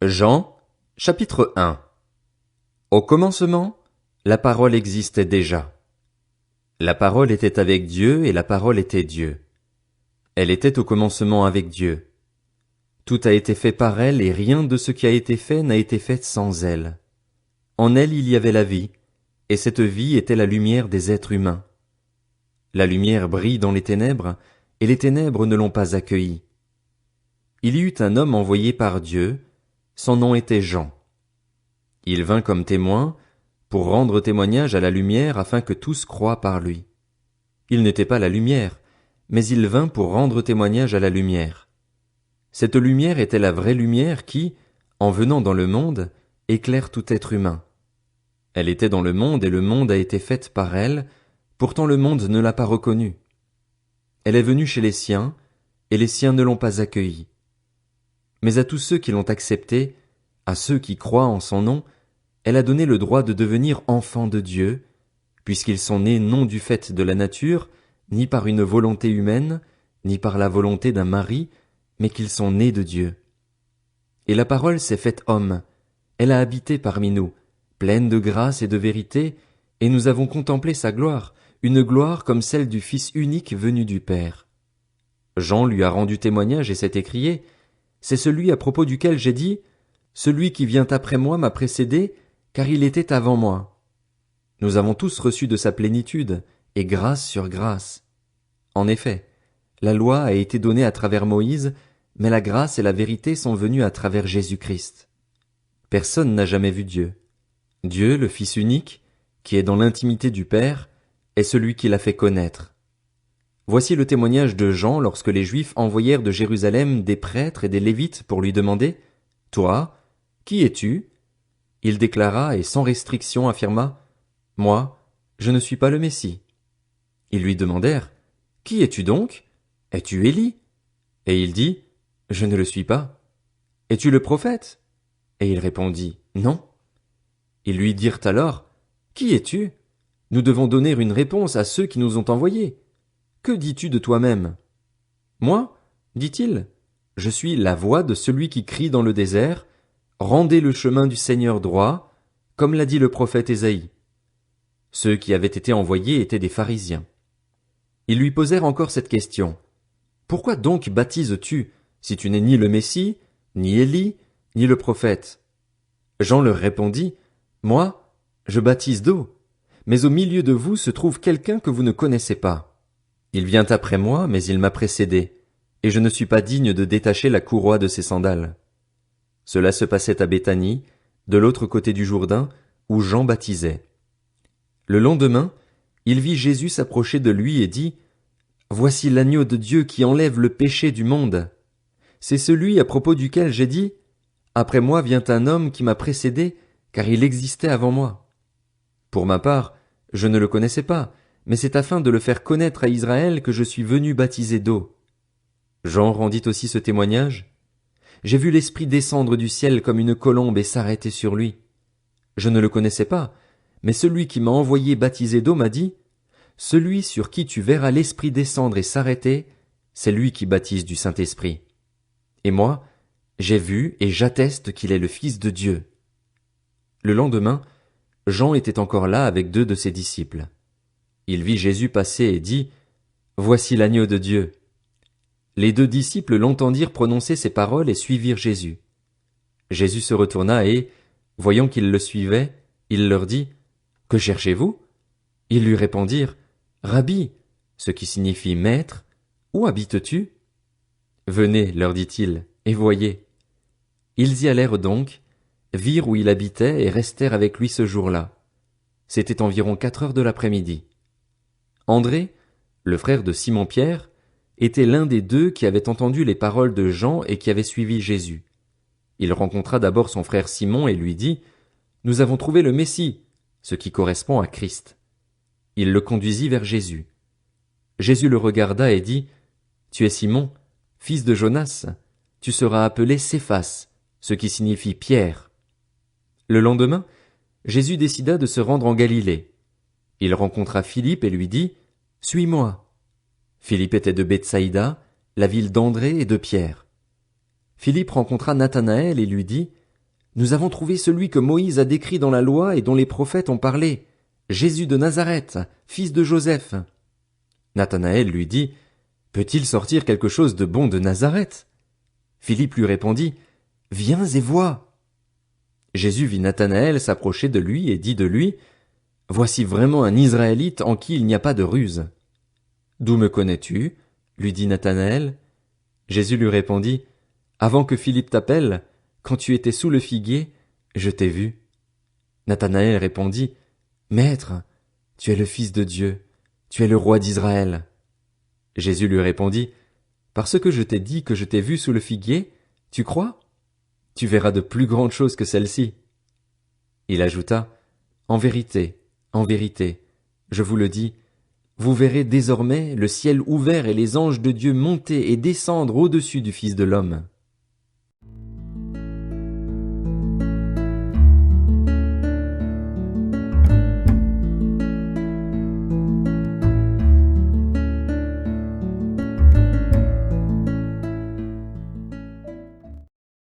Jean, chapitre 1. Au commencement, la parole existait déjà. La parole était avec Dieu et la parole était Dieu. Elle était au commencement avec Dieu. Tout a été fait par elle et rien de ce qui a été fait n'a été fait sans elle. En elle il y avait la vie, et cette vie était la lumière des êtres humains. La lumière brille dans les ténèbres, et les ténèbres ne l'ont pas accueillie. Il y eut un homme envoyé par Dieu, son nom était Jean. Il vint comme témoin, pour rendre témoignage à la lumière afin que tous croient par lui. Il n'était pas la lumière, mais il vint pour rendre témoignage à la lumière. Cette lumière était la vraie lumière qui, en venant dans le monde, éclaire tout être humain. Elle était dans le monde et le monde a été fait par elle, pourtant le monde ne l'a pas reconnue. Elle est venue chez les siens, et les siens ne l'ont pas accueillie. Mais à tous ceux qui l'ont acceptée, à ceux qui croient en son nom, elle a donné le droit de devenir enfants de Dieu, puisqu'ils sont nés non du fait de la nature, ni par une volonté humaine, ni par la volonté d'un mari, mais qu'ils sont nés de Dieu. Et la parole s'est faite homme, elle a habité parmi nous, pleine de grâce et de vérité, et nous avons contemplé sa gloire, une gloire comme celle du Fils unique venu du Père. Jean lui a rendu témoignage et s'est écrié, « C'est celui à propos duquel j'ai dit, celui qui vient après moi m'a précédé, car il était avant moi. » Nous avons tous reçu de sa plénitude, et grâce sur grâce. En effet, la loi a été donnée à travers Moïse, mais la grâce et la vérité sont venues à travers Jésus-Christ. Personne n'a jamais vu Dieu. Dieu, le Fils unique, qui est dans l'intimité du Père, est celui qui l'a fait connaître. Voici le témoignage de Jean lorsque les Juifs envoyèrent de Jérusalem des prêtres et des Lévites pour lui demander « Toi, qui es-tu » Il déclara et sans restriction affirma « Moi, je ne suis pas le Messie. » Ils lui demandèrent « Qui es-tu donc? Es-tu Élie » Et il dit « Je ne le suis pas. » « Es-tu le prophète » Et il répondit « Non. » Ils lui dirent alors « Qui es-tu? Nous devons donner une réponse à ceux qui nous ont envoyés. Que dis-tu de toi-même? » Moi, dit-il, je suis la voix de celui qui crie dans le désert, rendez le chemin du Seigneur droit, comme l'a dit le prophète Ésaïe. Ceux qui avaient été envoyés étaient des pharisiens. Ils lui posèrent encore cette question. Pourquoi donc baptises-tu, si tu n'es ni le Messie, ni Élie, ni le prophète? Jean leur répondit, moi, je baptise d'eau, mais au milieu de vous se trouve quelqu'un que vous ne connaissez pas. Il vient après moi, mais il m'a précédé, et je ne suis pas digne de détacher la courroie de ses sandales. Cela se passait à Béthanie, de l'autre côté du Jourdain, où Jean baptisait. Le lendemain, il vit Jésus s'approcher de lui et dit, Voici l'agneau de Dieu qui enlève le péché du monde. C'est celui à propos duquel j'ai dit, Après moi vient un homme qui m'a précédé, car il existait avant moi. Pour ma part, je ne le connaissais pas, mais c'est afin de le faire connaître à Israël que je suis venu baptiser d'eau. Jean rendit aussi ce témoignage. J'ai vu l'Esprit descendre du ciel comme une colombe et s'arrêter sur lui. Je ne le connaissais pas, mais celui qui m'a envoyé baptiser d'eau m'a dit, Celui sur qui tu verras l'Esprit descendre et s'arrêter, c'est lui qui baptise du Saint-Esprit. Et moi, j'ai vu et j'atteste qu'il est le Fils de Dieu. Le lendemain, Jean était encore là avec 2 de ses disciples. Il vit Jésus passer et dit, Voici l'agneau de Dieu. Les 2 disciples l'entendirent prononcer ces paroles et suivirent Jésus. Jésus se retourna et, voyant qu'ils le suivaient, il leur dit, Que cherchez-vous? Ils lui répondirent, Rabbi, ce qui signifie maître, où habites-tu? Venez, leur dit-il, et voyez. Ils y allèrent donc, virent où il habitait et restèrent avec lui ce jour-là. C'était environ 4 heures de l'après-midi. André, le frère de Simon-Pierre, était l'un des 2 qui avaient entendu les paroles de Jean et qui avaient suivi Jésus. Il rencontra d'abord son frère Simon et lui dit, Nous avons trouvé le Messie, ce qui correspond à Christ. Il le conduisit vers Jésus. Jésus le regarda et dit, Tu es Simon, fils de Jonas, tu seras appelé Céphas, ce qui signifie Pierre. Le lendemain, Jésus décida de se rendre en Galilée. Il rencontra Philippe et lui dit, Suis-moi. Philippe était de Bethsaïda, la ville d'André et de Pierre. Philippe rencontra Nathanaël et lui dit, Nous avons trouvé celui que Moïse a décrit dans la loi et dont les prophètes ont parlé, Jésus de Nazareth, fils de Joseph. Nathanaël lui dit, peut-il sortir quelque chose de bon de Nazareth? Philippe lui répondit, viens et vois. Jésus vit Nathanaël s'approcher de lui et dit de lui, voici vraiment un Israélite en qui il n'y a pas de ruse. D'où me connais-tu? Lui dit Nathanaël. Jésus lui répondit, avant que Philippe t'appelle, quand tu étais sous le figuier, je t'ai vu. Nathanaël répondit, Maître, tu es le Fils de Dieu, tu es le roi d'Israël. Jésus lui répondit, parce que je t'ai dit que je t'ai vu sous le figuier, tu crois? Tu verras de plus grandes choses que celles-ci. Il ajouta, en vérité, je vous le dis, vous verrez désormais le ciel ouvert et les anges de Dieu monter et descendre au-dessus du Fils de l'homme.